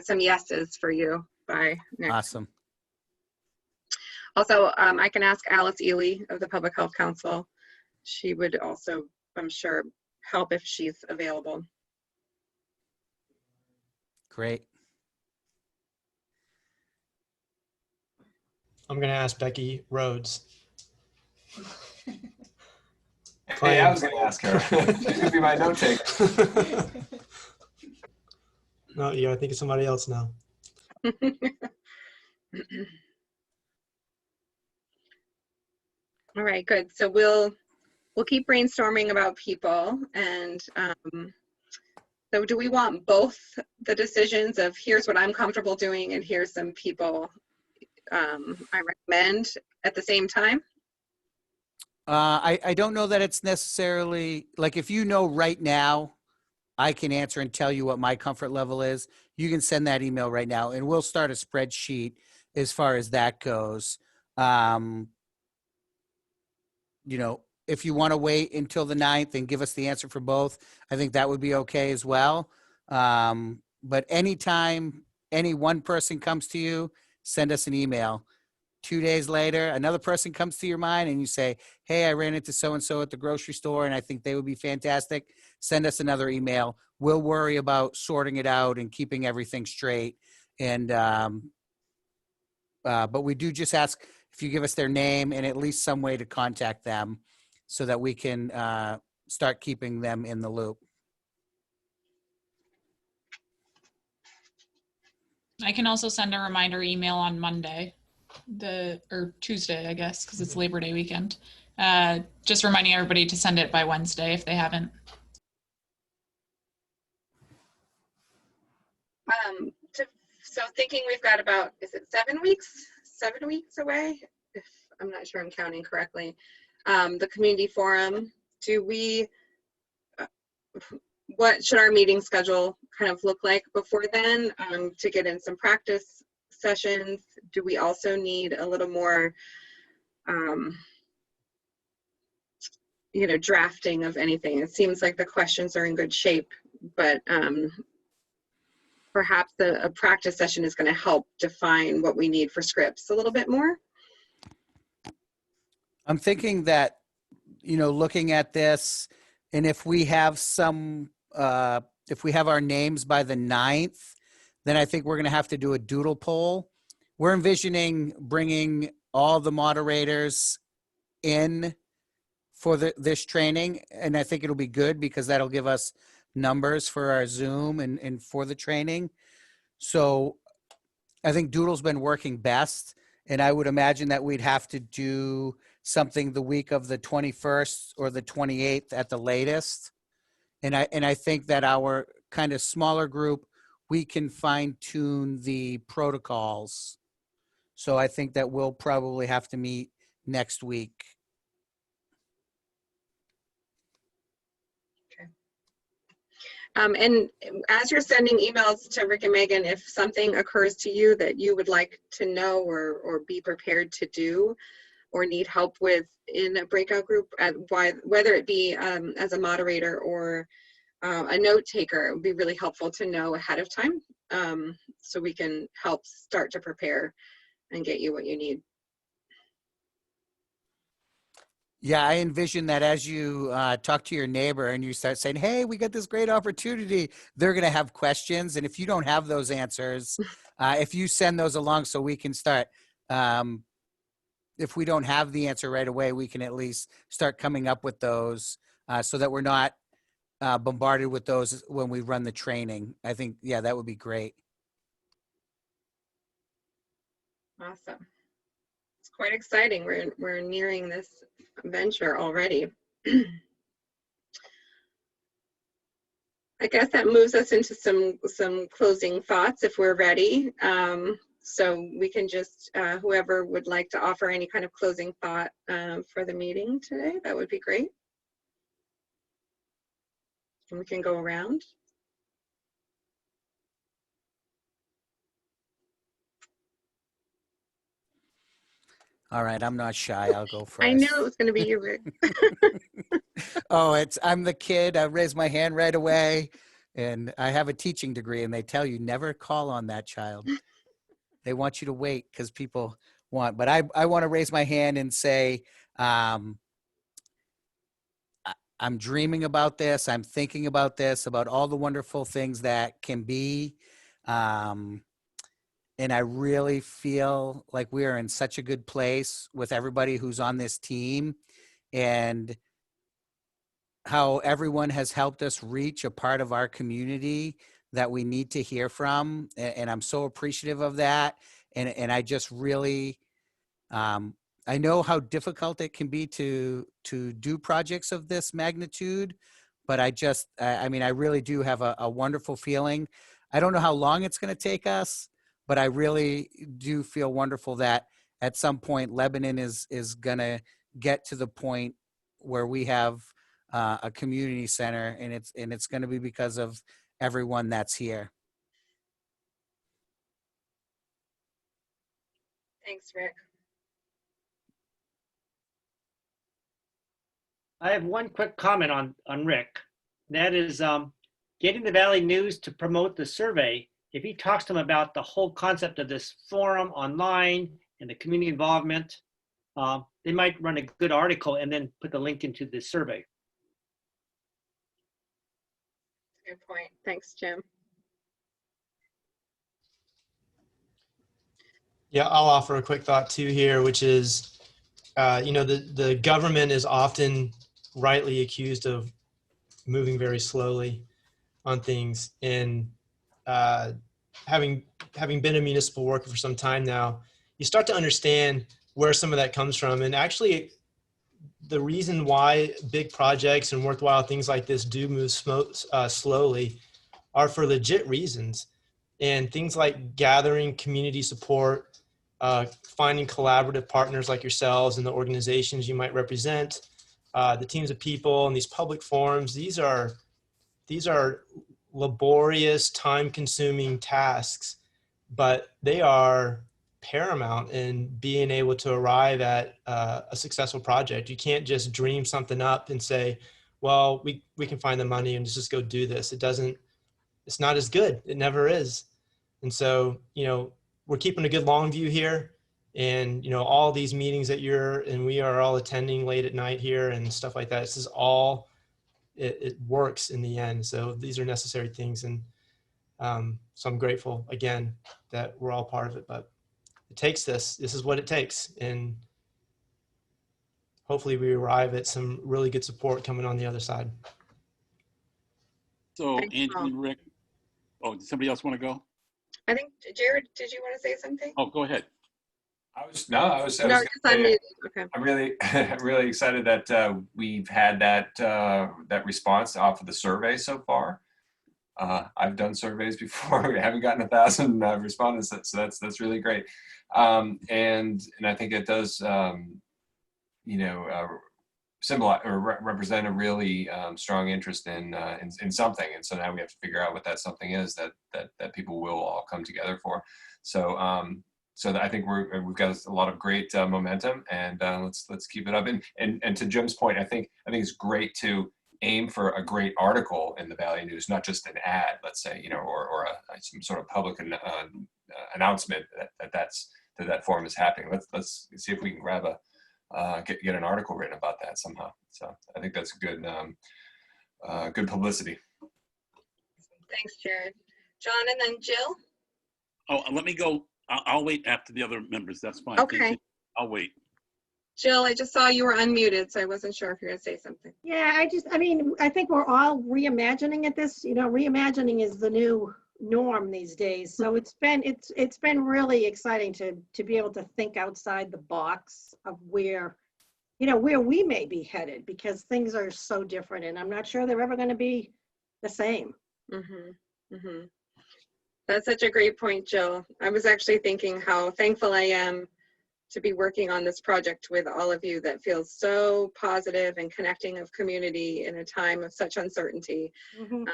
Speaker 1: some yeses for you by next.
Speaker 9: Awesome.
Speaker 1: Also, I can ask Alice Ely of the Public Health Council. She would also, I'm sure, help if she's available.
Speaker 9: Great.
Speaker 3: I'm going to ask Becky Rhodes.
Speaker 4: Hey, I was going to ask her. She's going to be my note taker.
Speaker 3: No, you got to think of somebody else now.
Speaker 1: All right, good. So we'll keep brainstorming about people. And so do we want both the decisions of here's what I'm comfortable doing and here's some people I recommend at the same time?
Speaker 9: I don't know that it's necessarily, like, if you know right now, I can answer and tell you what my comfort level is. You can send that email right now and we'll start a spreadsheet as far as that goes. If you want to wait until the 9th and give us the answer for both, I think that would be okay as well. But anytime any one person comes to you, send us an email. 2 days later, another person comes to your mind and you say, hey, I ran into so-and-so at the grocery store and I think they would be fantastic. Send us another email. We'll worry about sorting it out and keeping everything straight. And, but we do just ask if you give us their name and at least some way to contact them so that we can start keeping them in the loop.
Speaker 10: I can also send a reminder email on Monday, or Tuesday, I guess, because it's Labor Day weekend. Just reminding everybody to send it by Wednesday if they haven't.
Speaker 1: So thinking we've got about, is it 7 weeks? 7 weeks away? If I'm not sure I'm counting correctly. The community forum, what should our meeting schedule kind of look like before then, to get in some practice sessions? Do we also need a little more, drafting of anything? It seems like the questions are in good shape, but perhaps a practice session is going to help define what we need for scripts a little bit more.
Speaker 9: I'm thinking that, looking at this, and if we have our names by the 9th, then I think we're going to have to do a doodle poll. We're envisioning bringing all the moderators in for this training, and I think it'll be good because that'll give us numbers for our Zoom and for the training. So I think Doodle's been working best, and I would imagine that we'd have to do something the week of the 21st or the 28th at the latest. And I think that our kind of smaller group, we can fine tune the protocols. So I think that we'll probably have to meet next week.
Speaker 1: And as you're sending emails to Rick and Megan, if something occurs to you that you would like to know or be prepared to do or need help with in a breakout group, whether it be as a moderator or a note taker, it would be really helpful to know ahead of time, so we can help start to prepare and get you what you need.
Speaker 9: Yeah, I envision that as you talk to your neighbor and you start saying, hey, we got this great opportunity, they're going to have questions. And if you don't have those answers, if you send those along so we can start, if we don't have the answer right away, we can at least start coming up with those so that we're not bombarded with those when we run the training. I think, yeah, that would be great.
Speaker 1: Awesome. It's quite exciting. We're nearing this venture already. I guess that moves us into some closing thoughts if we're ready. So we can just, whoever would like to offer any kind of closing thought for the meeting today, that would be great. And we can go around.
Speaker 9: All right, I'm not shy. I'll go first.
Speaker 1: I knew it was going to be you, Rick.
Speaker 9: I'm the kid. I raised my hand right away, and I have a teaching degree, and they tell you never call on that child. They want you to wait because people want, but I want to raise my hand and say, I'm dreaming about this. I'm thinking about this, about all the wonderful things that can be. And I really feel like we are in such a good place with everybody who's on this team and how everyone has helped us reach a part of our community that we need to hear from. And I'm so appreciative of that. And I just really, I know how difficult it can be to do projects of this magnitude, but I mean, I really do have a wonderful feeling. I don't know how long it's going to take us, but I really do feel wonderful that at some point Lebanon is going to get to the point where we have a community center, and it's going to be because of everyone that's here.
Speaker 1: Thanks, Rick.
Speaker 8: I have one quick comment on Rick. That is getting the Valley News to promote the survey. If he talks to them about the whole concept of this forum online and the community involvement, they might run a good article and then put the link into the survey.
Speaker 1: Good point. Thanks, Jim.
Speaker 3: Yeah, I'll offer a quick thought too here, which is, the government is often rightly accused of moving very slowly on things, and having having been a municipal worker for some time now, you start to understand where some of that comes from. And actually, the reason why big projects and worthwhile things like this do move slowly are for legit reasons. And things like gathering community support, finding collaborative partners like yourselves and the organizations you might represent, the teams of people and these public forums, these are laborious, time-consuming tasks, but they are paramount in being able to arrive at a successful project. You can't just dream something up and say, well, we can find the money and just go do this. It's not as good. It never is. And so, we're keeping a good long view here, and, all these meetings that we are all attending late at night here and stuff like that. This is all, it works in the end. So these are necessary things. And so I'm grateful again that we're all part of it, but it takes this is what it takes. And hopefully we arrive at some really good support coming on the other side.
Speaker 11: So
Speaker 1: Thanks,
Speaker 11: Angie
Speaker 1: Paul.
Speaker 11: and Rick, does somebody else want to go?
Speaker 1: I think, Jared, did you want to say something?
Speaker 11: Oh, go ahead.
Speaker 4: I was gonna
Speaker 1: Just
Speaker 4: say,
Speaker 1: unmuted. Okay.
Speaker 4: I'm really excited that we've had that response off of the survey so far. I've done surveys before. We haven't gotten 1,000 respondents, so that's really great. And I think it does, symbolize or represent a really strong interest in something. And so now we have to figure out what that something is that people will all come together for. So I think we've got a lot of great momentum, and let's keep it up. And to Jim's point, I think it's great to aim for a great article in the Valley News, not just an ad, let's say, or some sort of public announcement that forum is happening. Let's see if we can grab get an article written about that somehow. So I think that's good publicity.
Speaker 1: Thanks, Jared. John, and then Jill.
Speaker 11: Oh, let me go. I'll wait after the other members. That's fine.
Speaker 1: Okay.
Speaker 11: I'll wait.
Speaker 1: Jill, I just saw you were unmuted, so I wasn't sure if you were going to say something.
Speaker 7: Yeah, I think we're all reimagining it. Reimagining is the new norm these days. So it's been really exciting to be able to think outside the box of where we may be headed, because things are so different, and I'm not sure they're ever going to be the same.
Speaker 1: Mm-hmm. Mm-hmm. That's such a great point, Jill. I was actually thinking how thankful I am to be working on this project with all of you that feels so positive and connecting of community in a time of such uncertainty.
Speaker 7: Mm-hmm.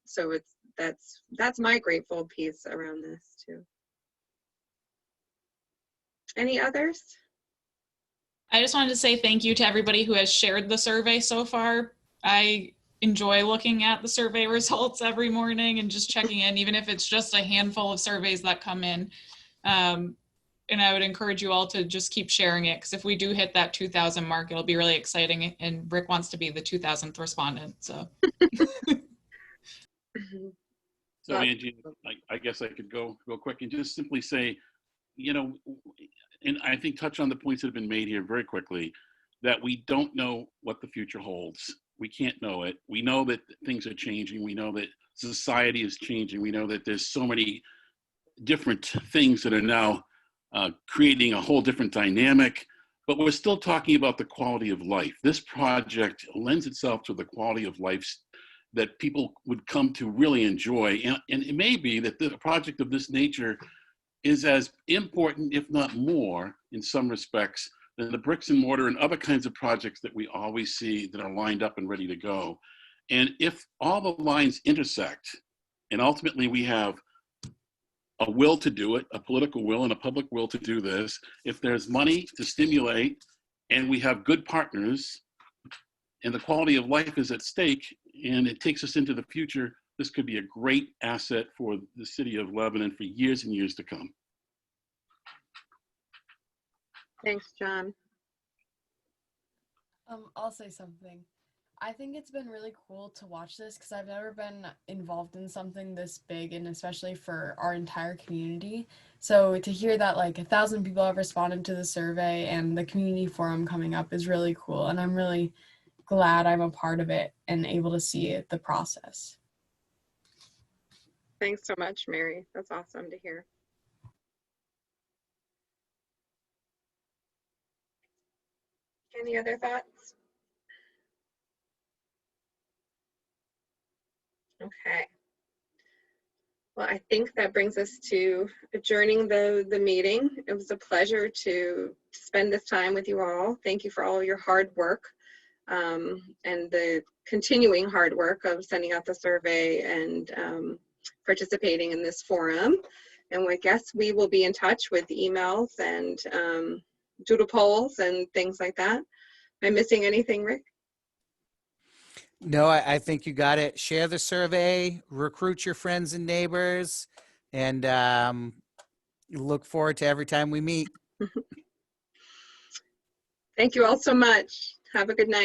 Speaker 1: So that's my grateful piece around this too. Any others?
Speaker 10: I just wanted to say thank you to everybody who has shared the survey so far. I enjoy looking at the survey results every morning and just checking in, even if it's just a handful of surveys that come in. And I would encourage you all to just keep sharing it, because if we do hit that 2,000 mark, it'll be really exciting. And Rick wants to be the 2,000th respondent, so.
Speaker 11: So Angie, I guess I could go real quick and just simply say, and I think touch on the points that have been made here very quickly, that we don't know what the future holds. We can't know it. We know that things are changing. We know that society is changing. We know that there's so many different things that are now creating a whole different dynamic, but we're still talking about the quality of life. This project lends itself to the quality of life that people would come to really enjoy. And it may be that the project of this nature is as important, if not more, in some respects, than the bricks and mortar and other kinds of projects that we always see that are lined up and ready to go. And if all the lines intersect, and ultimately we have a will to do it, a political will and a public will to do this, if there's money to stimulate and we have good partners and the quality of life is at stake and it takes us into the future, this could be a great asset for the city of Lebanon for years and years to come.
Speaker 1: Thanks, John.
Speaker 5: I'll say something. I think it's been really cool to watch this, because I've never been involved in something this big, and especially for our entire community. So to hear that 1,000 people have responded to the survey and the community forum coming up is really cool. And I'm really glad I'm a part of it and able to see the process.
Speaker 1: Thanks so much, Mary. That's awesome to hear. Any other thoughts? Okay. Well, I think that brings us to adjourning the meeting. It was a pleasure to spend this time with you all. Thank you for all your hard work and the continuing hard work of sending out the survey and participating in this forum. And I guess we will be in touch with emails and doodle polls and things like that. Am I missing anything, Rick?
Speaker 9: No, I think you got it. Share the survey, recruit your friends and neighbors, and look forward to every time we meet.
Speaker 1: Thank you all so much. Have a good night.